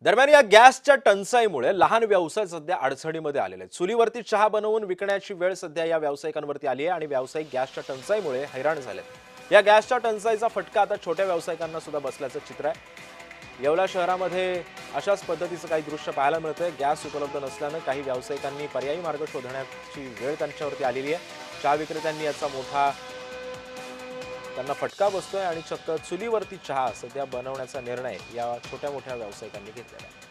दरम्यान या गॅसच्या टंचाईमुळे लहान व्यवसाय सध्या अडचणीमध्ये आलेले आहेत। चुलीवरती चहा बनवून विकण्याची वेळ सध्या या व्यावसायिकांवरती आली आहे आणि व्यावसायिक गॅसच्या टंचाईमुळे हैराण झालेत। या गॅसच्या टंचाईचा फटका आता छोट्या व्यावसायिकांना सुद्धा बसल्याचं चित्र आहे। येवला शहरामध्ये अशाच पद्धतीचं काही दृश्य पाहायला मिळतंय। गॅस उपलब्ध नसल्यानं काही व्यावसायिकांनी पर्यायी मार्ग शोधण्याची वेळ त्यांच्यावरती आलेली आहे। चहा विक्रेत्यांनी याचा मोठा त्यांना फटका बसतोय आणि चक्क चुलीवरती चहा सध्या बनवण्याचा निर्णय या छोट्या मोठ्या व्यावसायिकांनी घेतलेला आहे।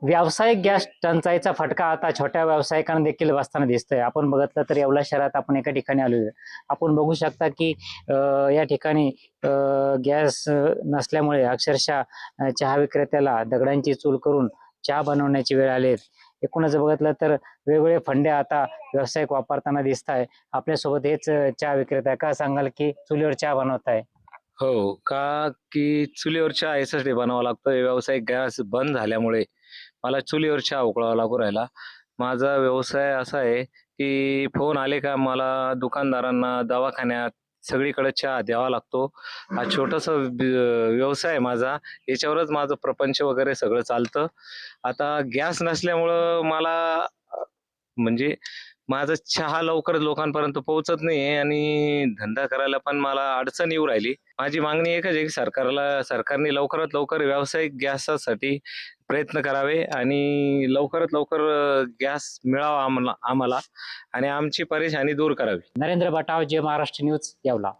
व्यावसायिक गॅस टंचाईचा फटका आता छोट्या व्यावसायिकांना देखील बसताना दिसतोय। आपण बघितलं तर येवला शहरात आपण एका ठिकाणी आलोय। आपण बघू शकता की या ठिकाणी गॅस नसल्यामुळे अक्षरशः चहा विक्रेत्याला दगडांची चूल करून चहा बनवण्याची वेळ आली आहे। एकूणच बघितलं तर वेगवेगळे फंडे आता व्यावसायिक वापरताना दिसत आहे। आपल्यासोबत हेच चहा विक्रेता, काय सांगाल की चुलीवर चहा बनवताय? हो का? की चुलीवर चहा याच्यासाठी बनवावा लागतो. व्यावसायिक गॅस बंद झाल्यामुळे मला चुलीवर चहा उकळावा लागू राहिला. माझा व्यवसाय असा आहे, की फोन आले का मला दुकानदारांना, दवाखान्यात सगळीकडे चहा द्यावा लागतो. हा छोटासा व्यवसाय आहे माझा. याच्यावरच माझं प्रपंच वगैरे सगळं चालतं. आता गॅस नसल्यामुळं मला म्हणजे माझा चहा लवकर लोकांपर्यंत पोहोचत नाहीये आणि धंदा करायला पण मला अडचण येऊ राहिली. माझी मागणी एकच आहे, की सरकारने लवकरात लवकर व्यावसायिक गॅससाठी प्रयत्न करावे आणि लवकरात लवकर गॅस मिळावा आम्हाला आम्हाला आणि आमची परेशानी दूर करावी. नरेंद्र बटाव, जे महाराष्ट्र न्यूज, येवला।